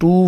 2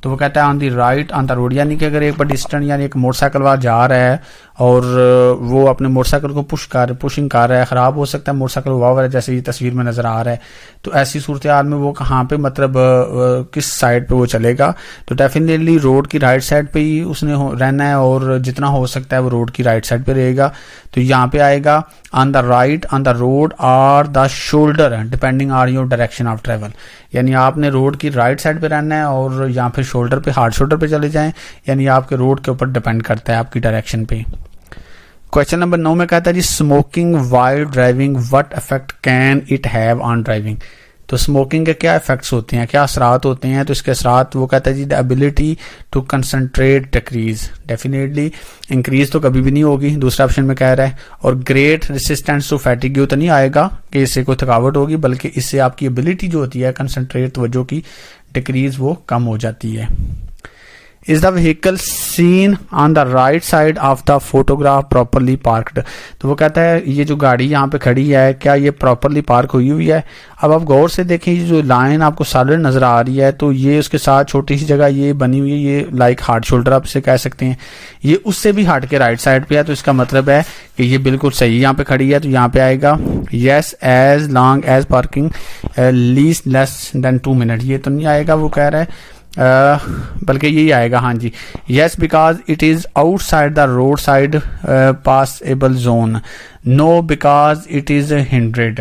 تو وہ کہتا ہے آن دی رائٹ آن دا روڈ، یعنی کہ اگر ایک پیڈسٹرن یعنی ایک موٹر سائیکل والا جا رہا ہے اور وہ اپنے موٹر سائیکل کو پشنگ کر رہا ہے، خراب ہو سکتا ہے موٹر سائیکل ہوا ہوا ہے جیسے یہ تصویر میں نظر آ رہا ہے، تو ایسی صورتحال میں وہ کہاں پہ مطلب کس سائڈ پہ وہ چلے گا؟ تو ڈیفینیٹلی روڈ کی رائٹ سائڈ پہ ہی اس نے رہنا ہے، اور جتنا ہو سکتا ہے وہ روڈ کی رائٹ سائڈ پہ رہے گا. تو یہاں پہ آئے گا آن دا رائٹ آن دا روڈ اور the shoulder depending on your direction of travel, یعنی آپ نے روڈ کی رائٹ سائڈ پہ رہنا ہے اور یہاں پہ شولڈر پہ ہارڈ شولڈر پہ چلے جائیں، یعنی آپ کے روڈ کے اوپر ڈپینڈ کرتا ہے آپ کی ڈائریکشن پہ. کویشچن نمبر 9 میں کہتا ہے جی smoking while driving what effect can it have on driving. تو اسموکنگ کے کیا افیکٹس ہوتے ہیں، کیا اثرات ہوتے ہیں؟ تو اس کے اثرات وہ کہتا ہے جی the ability to concentrate decrease, definitely increase تو کبھی بھی نہیں ہوگی، دوسرا آپشن میں کہہ رہا ہے. اور گریٹ ریسسٹینس ٹو فیٹیگ تو نہیں آئے گا کہ اس سے کوئی تھکاوٹ ہوگی، بلکہ اس سے آپ کی ابیلٹی جو ہوتی ہے کنسنٹریٹ توجہ کی ڈیکریز وہ کم ہو جاتی ہے. Is the vehicle seen on the right side of the photograph properly parked؟ تو وہ کہتا ہے یہ جو گاڑی یہاں پہ کھڑی ہے کیا یہ پراپرلی پارک ہوئی ہے؟ اب آپ غور سے دیکھیں یہ جو لائن آپ کو سالڈ نظر آ رہی ہے تو یہ اس کے ساتھ چھوٹی سی جگہ یہ بنی ہوئی ہے، یہ لائک ہارڈ شولڈر آپ اسے کہہ سکتے ہیں، یہ اس سے بھی ہٹ کے رائٹ سائڈ پہ ہے، تو اس کا مطلب ہے کہ یہ بالکل صحیح یہاں پہ کھڑی ہے. تو یہاں پہ آئے گا yes as long as parking less less than 2 minute. یہ تو نہیں آئے گا وہ کہہ رہا ہے بلکہ یہی آئے گا، ہاں جی yes because it is outside the road side possible zone, no because it is hundred.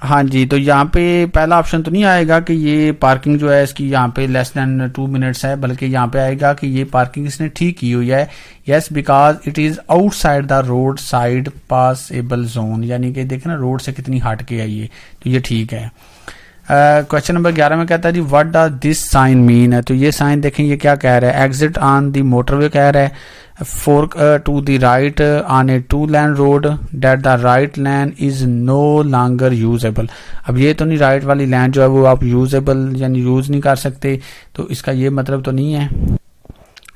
ہاں جی تو یہاں پہ پہلا آپشن تو نہیں آئے گا کہ یہ پارکنگ جو ہے اس کی یہاں پہ لیس دین 2 منٹس ہے، بلکہ یہاں پہ آئے گا کہ یہ پارکنگ اس نے ٹھیک کی ہوئی ہے. یس because it is outside the road side possible zone, یعنی کہ دیکھیں نا روڈ سے کتنی ہٹ کے آئی ہے، تو یہ ٹھیک ہے. کویشچن نمبر 11 میں کہتا ہے جی وٹ ڈز دس سائن مین ہے؟ تو یہ سائن دیکھیں یہ کیا کہہ رہا ہے، ایگزٹ آن دی موٹر وے کہہ رہا ہے، fork to the right on a 2 lane road that the right lane is no longer usable. اب یہ تو نہیں رائٹ والی لین جو ہے وہ آپ یوزیبل یعنی یوز نہیں کر سکتے، تو اس کا یہ مطلب تو نہیں ہے،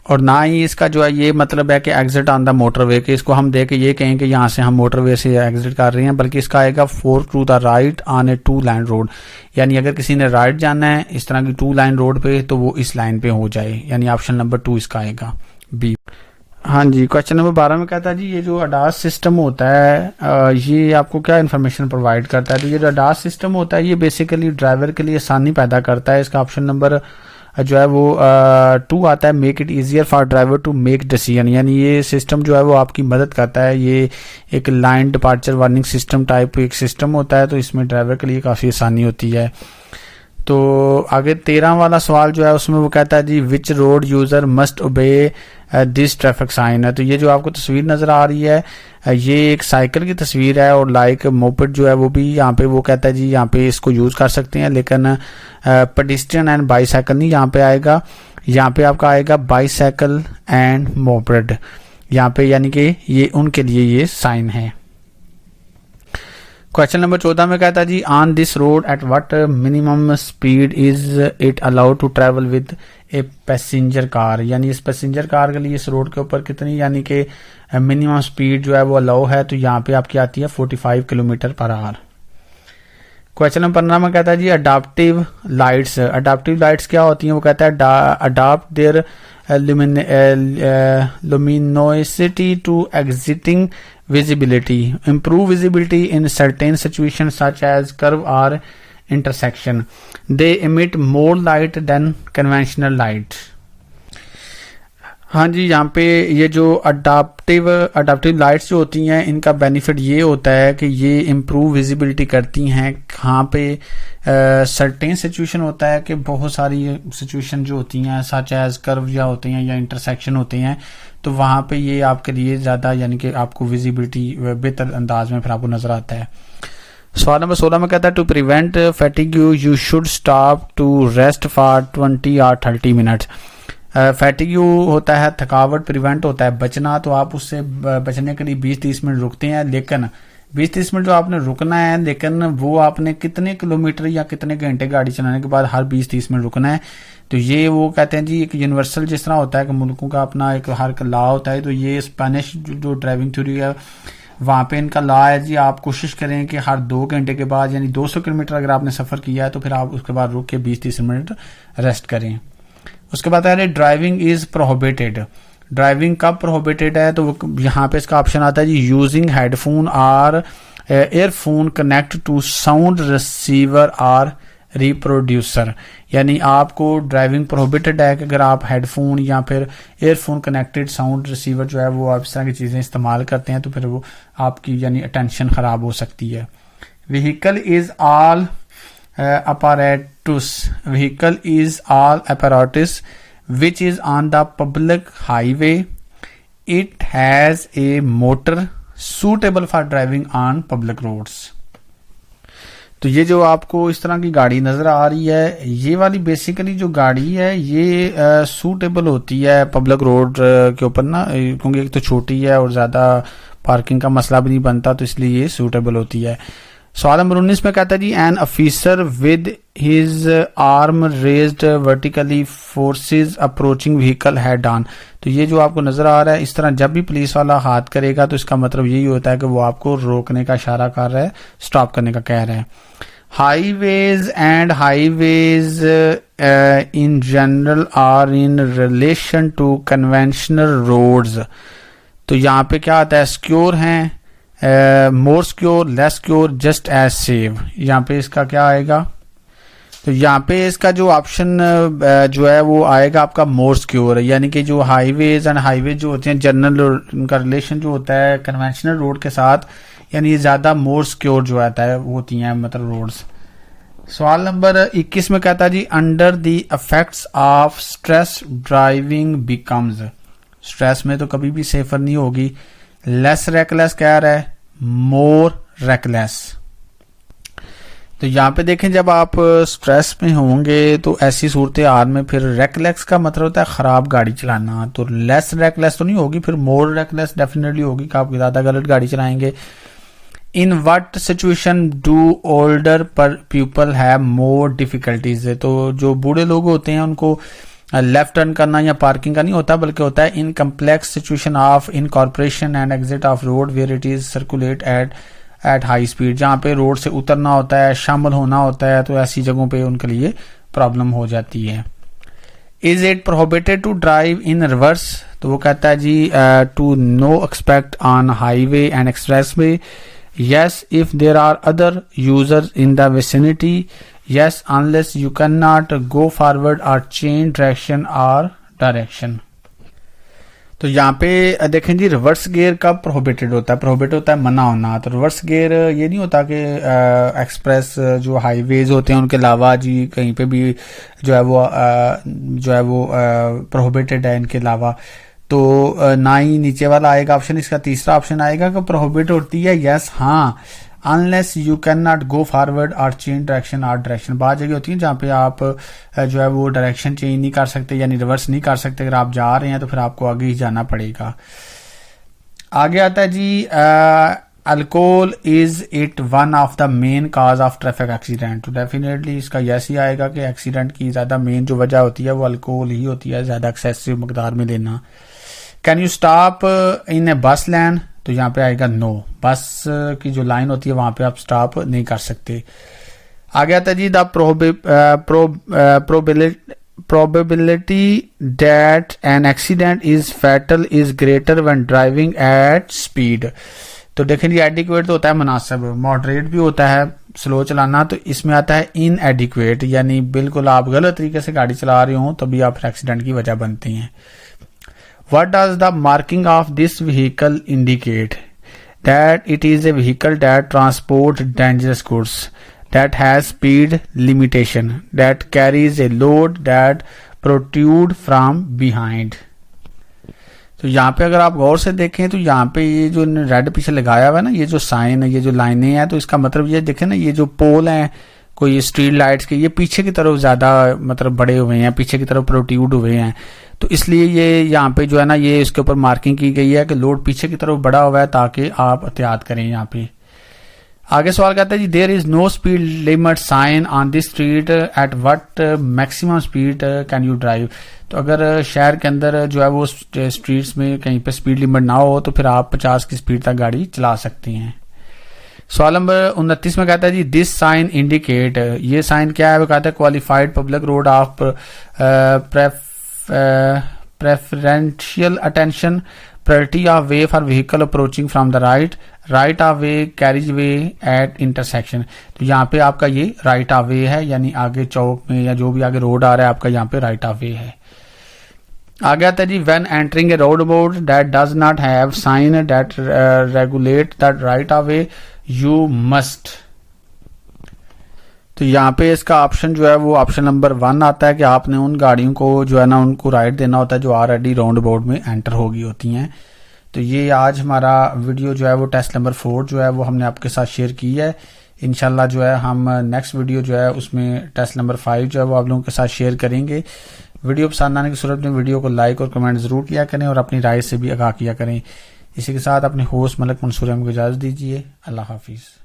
اور نہ ہی اس کا جو ہے یہ مطلب ہے کہ ایگزٹ آن دا موٹر وے، کہ اس کو ہم دے کے یہ کہیں کہ یہاں سے ہم موٹر وے سے ایگزٹ کر رہے ہیں، بلکہ اس کا آئے گا fork to the right on a 2 lane road, یعنی اگر کسی نے رائٹ جانا ہے اس طرح کی 2 لائن روڈ پہ تو وہ اس لائن پہ ہو جائے، یعنی آپشن نمبر 2 اس کا آئے گا بی. ہاں جی کویشچن نمبر 12 میں کہتا ہے جی یہ جو اڈاس سسٹم ہوتا ہے یہ آپ کو کیا انفارمیشن پرووائڈ کرتا ہے؟ تو یہ جو اڈاس سسٹم ہوتا ہے یہ بیسیکلی ڈرائیور کے لیے آسانی پیدا کرتا ہے. اس کا آپشن نمبر جو ہے وہ 2 آتا ہے، make it easier for driver to make decision, یعنی یہ سسٹم جو ہے وہ آپ کی مدد کرتا ہے. یہ ایک line departure warning system type ایک سسٹم ہوتا ہے، تو اس میں ڈرائیور کے لیے کافی آسانی ہوتی ہے. تو آگے 13 والا سوال جو ہے اس میں وہ کہتا ہے جی وچ روڈ یوزر مسٹ اوبے دس ٹریفک سائن ہے. تو یہ جو آپ کو تصویر نظر آ رہی ہے یہ ایک سائیکل کی تصویر ہے، اور لائک موپڈ جو ہے وہ بھی یہاں پہ وہ کہتا ہے جی یہاں پہ اس کو یوز کر سکتے ہیں، لیکن پیڈسٹرین اینڈ بائی سائیکل نہیں یہاں پہ آئے گا. یہاں پہ آپ کا آئے گا بائی سائیکل اینڈ موپڈ یہاں پہ، یعنی کہ یہ ان کے لیے یہ سائن ہے. کویشچن نمبر 14 میں کہتا ہے جی on this road at what minimum speed is it allowed to travel with a passenger car, یعنی اس پیسنجر کار کے لیے اس روڈ کے اوپر کتنی یعنی کہ منیمم اسپیڈ جو ہے وہ الاؤ ہے. تو یہاں پہ آپ کی آتی ہے 45 kilometre per hour. Question number 15 میں کہتا ہے جی اڈاپٹیو لائٹس، اڈاپٹیو لائٹس کیا ہوتی ہیں؟ وہ کہتا ہے adapt their luminosity to exiting visibility, improve visibility in certain situations such as curve or intersection. They emit more light than conventional light. ہاں جی یہاں پہ یہ جو اڈاپٹیو لائٹس جو ہوتی ہیں ان کا بینیفٹ یہ ہوتا ہے کہ یہ امپروو ویزیبلٹی کرتی ہیں. کہاں پہ سرٹین سچویشن ہوتا ہے کہ بہت ساری سچویشن جو ہوتی ہیں سچ ایز کرو یا ہوتے ہیں یا انٹرسیکشن ہوتے ہیں، تو وہاں پہ یہ آپ کے لیے زیادہ یعنی کہ آپ کو ویزیبلٹی بہتر انداز میں پھر آپ کو نظر آتا ہے. سوال نمبر 16 میں کہتا ہے to prevent fatigue you should stop to rest for 20 or 30 minutes. Fatigue ہوتا ہے تھکاوٹ، پریونٹ ہوتا ہے بچنا، تو آپ اس سے بچنے کے لیے 20-30 منٹ رکتے ہیں، لیکن 20-30 منٹ جو آپ نے رکنا ہے، لیکن وہ آپ نے کتنے کلومیٹر یا کتنے گھنٹے گاڑی چلانے کے بعد ہر 20-30 منٹ رکنا ہے. تو یہ وہ کہتے ہیں جی ایک یونیورسل جس طرح ہوتا ہے کہ ملکوں کا اپنا ایک ہر لا ہوتا ہے، تو یہ اسپینش جو ڈرائیونگ تھیوری ہے وہاں پہ ان کا لا ہے جی آپ کوشش کریں کہ ہر 2 گھنٹے کے بعد یعنی 200 کلومیٹر اگر آپ نے سفر کیا ہے تو پھر آپ اس کے بعد رک کے 20-30 منٹ ریسٹ کریں. اس کے بعد ہے ڈرائیونگ از پروہیبٹیڈ. ڈرائیونگ کب پروہیبٹیڈ ہے تو یہاں پہ اس کا آپشن آتا ہے جی یوزنگ ہیڈ فون اور earphone connect to sound receiver اور ریپروڈیوسر. یعنی آپ کو ڈرائیونگ پروہیبٹیڈ ہے کہ اگر آپ ہیڈ فون یا پھر earphone connected sound receiver جو ہے وہ آپ اس طرح کی چیزیں استعمال کرتے ہیں تو پھر وہ آپ کی یعنی اٹینشن خراب ہو سکتی ہے. Vehicle is all apparatus. Vehicle is all apparatus which is on the public highway. It has a motor suitable for driving on public roads. تو یہ جو آپ کو اس طرح کی گاڑی نظر آ رہی ہے یہ والی بیسیکلی جو گاڑی ہے یہ سوٹیبل ہوتی ہے پبلک روڈ کے اوپر نا, کیونکہ ایک تو چھوٹی ہے اور زیادہ پارکنگ کا مسئلہ بھی نہیں بنتا تو اس لیے یہ سوٹیبل ہوتی ہے. سوال نمبر 19 میں کہتا ہے جی an officer with his arm raised vertically forces approaching vehicle head on. تو یہ جو آپ کو نظر آ رہا ہے اس طرح جب بھی پولیس والا ہاتھ کرے گا تو اس کا مطلب یہی ہوتا ہے کہ وہ آپ کو روکنے کا اشارہ کر رہا ہے, سٹاپ کرنے کا کہہ رہا ہے. Highways and highways in general are in relation to conventional roads. تو یہاں پہ کیا آتا ہے سیکیور ہیں, more secure, less secure, just as safe. یہاں پہ اس کا کیا آئے گا تو یہاں پہ اس کا جو آپشن جو ہے وہ آئے گا آپ کا مور سیکیور. یعنی کہ جو ہائی ویز اینڈ ہائی ویز جو ہوتے ہیں جنرل ان کا ریلیشن جو ہوتا ہے کنونشنل روڈ کے ساتھ یعنی یہ زیادہ مور سیکیور جو آتا ہے وہ ہوتی ہیں مطلب روڈز. سوال نمبر 21 میں کہتا ہے جی under the effects of stress driving becomes. Stress میں تو کبھی بھی سیفر نہیں ہوگی. لیس ریکلیس کہہ رہا ہے, مور ریکلیس. تو یہاں پہ دیکھیں جب آپ اسٹریس میں ہوں گے تو ایسی صورتحال میں پھر ریکلیس کا مطلب ہوتا ہے خراب گاڑی چلانا. تو لیس ریکلیس تو نہیں ہوگی, پھر مور ریکلیس ڈیفینیٹلی ہوگی کہ آپ زیادہ غلط گاڑی چلائیں گے. In what situation do older people have more difficulties. تو جو بوڑھے لوگ ہوتے ہیں ان کو لیفٹ ٹرن کرنا یا پارکنگ کا نہیں ہوتا بلکہ ہوتا ہے in complex situation of incorporation and exit of road where it is circulate at high speed. جہاں پہ روڈ سے اترنا ہوتا ہے, شامل ہونا ہوتا ہے, تو ایسی جگہوں پہ ان کے لیے پرابلم ہو جاتی ہے. Is it prohibited to drive in reverse. تو وہ کہتا ہے جی to no expect on highway and expressway. Yes, if there are other users in the vicinity. Yes, unless you cannot go forward or change direction or direction. تو یہاں پہ دیکھیں جی reverse gear کب prohibited ہوتا ہے, prohibit ہوتا ہے منع ہونا. تو ریورس گیئر یہ نہیں ہوتا کہ ایکسپریس جو ہائی ویز ہوتے ہیں ان کے علاوہ جی کہیں پہ بھی جو ہے وہ پروہیبٹیڈ ہے ان کے علاوہ. تو نہ ہی نیچے والا آئے گا آپشن. اس کا تیسرا آپشن آئے گا کہ پروہیبٹ ہوتی ہے یس ہاں unless you cannot go forward or change direction or direction. بعض جگہ ہوتی ہیں جہاں پہ آپ جو ہے وہ ڈائریکشن چینج نہیں کر سکتے یعنی ریورس نہیں کر سکتے. اگر آپ جا رہے ہیں تو پھر آپ کو آگے ہی جانا پڑے گا. آگے آتا ہے جی alcohol is it one of the main cause of traffic accident. تو ڈیفینیٹلی اس کا یس ہی آئے گا کہ ایکسیڈنٹ کی زیادہ مین جو وجہ ہوتی ہے وہ الکوہول ہی ہوتی ہے, زیادہ ایکسیسو مقدار میں لینا. کین یو اسٹاپ ان اے بس لین. تو یہاں پہ آئے گا نو. بس کی جو لائن ہوتی ہے وہاں پہ آپ اسٹاپ نہیں کر سکتے. آگے آتا ہے جی دا probability that an accident is fatal is greater when driving at speed. تو دیکھیں جی ایڈیکویٹ تو ہوتا ہے مناسب, ماڈریٹ بھی ہوتا ہے سلو چلانا. تو اس میں آتا ہے ان ایڈیکویٹ یعنی بالکل آپ غلط طریقے سے گاڑی چلا رہے ہوں تبھی آپ ایکسیڈنٹ کی وجہ بنتے ہیں. What does the marking of this vehicle indicate? That it is a vehicle that transports dangerous goods, that has speed limitation, that carries a load that protrude from behind. تو یہاں پہ اگر آپ غور سے دیکھیں تو یہاں پہ یہ جو ریڈ پیچھے لگایا ہوا ہے نا, یہ جو سائن ہے, یہ جو لائنیں ہیں, تو اس کا مطلب یہ دیکھیں نا, یہ جو پول ہیں کوئی اسٹریٹ لائٹس کے, یہ پیچھے کی طرف زیادہ مطلب بڑے ہوئے ہیں, پیچھے کی طرف پروٹیوڈ ہوئے ہیں. تو اس لیے یہ یہاں پہ جو ہے نا یہ اس کے اوپر مارکنگ کی گئی ہے کہ لوڈ پیچھے کی طرف بڑا ہوا ہے تاکہ آپ احتیاط کریں یہاں پہ. آگے سوال کہتا ہے جی there is no speed limit sign on this street at what maximum speed can you drive. تو اگر شہر کے اندر جو ہے وہ اسٹریٹس میں کہیں پہ اسپیڈ لمٹ نہ ہو تو پھر آپ 50 کی اسپیڈ تک گاڑی چلا سکتی ہیں. سوال نمبر 29 میں کہتا ہے جی دس سائن انڈیکیٹ, یہ سائن کیا ہے, وہ کہتا ہے qualified public road of preferential attention, priority of way for vehicle approaching from the right of way carriage way at intersection. تو یہاں پہ آپ کا یہ right of way ہے, یعنی آگے چوک میں یا جو بھی آگے روڈ آ رہا ہے آپ کا یہاں پہ right of way ہے. آگے آتا ہے جی when entering a road board that does not have sign that regulate that right of way you must. تو یہاں پہ اس کا آپشن جو ہے وہ آپشن نمبر 1 آتا ہے کہ آپ نے ان گاڑیوں کو جو ہے نا ان کو رائٹ دینا ہوتا ہے جو آلریڈی راؤنڈ بورڈ میں انٹر ہو گئی ہوتی ہیں. تو یہ آج ہمارا ویڈیو جو ہے وہ ٹیسٹ نمبر 4 جو ہے وہ ہم نے آپ کے ساتھ شیئر کی ہے. انشاءاللہ جو ہے ہم نیکسٹ ویڈیو جو ہے اس میں ٹیسٹ نمبر 5 جو ہے وہ آپ لوگوں کے ساتھ شیئر کریں گے. ویڈیو پسند آنے کی صورت میں ویڈیو کو لائک اور کمنٹ ضرور کیا کریں اور اپنی رائے سے بھی آگاہ کیا کریں. اسی کے ساتھ اپنے ہوسٹ ملک منصور احمد کو اجازت دیجیے. اللہ حافظ.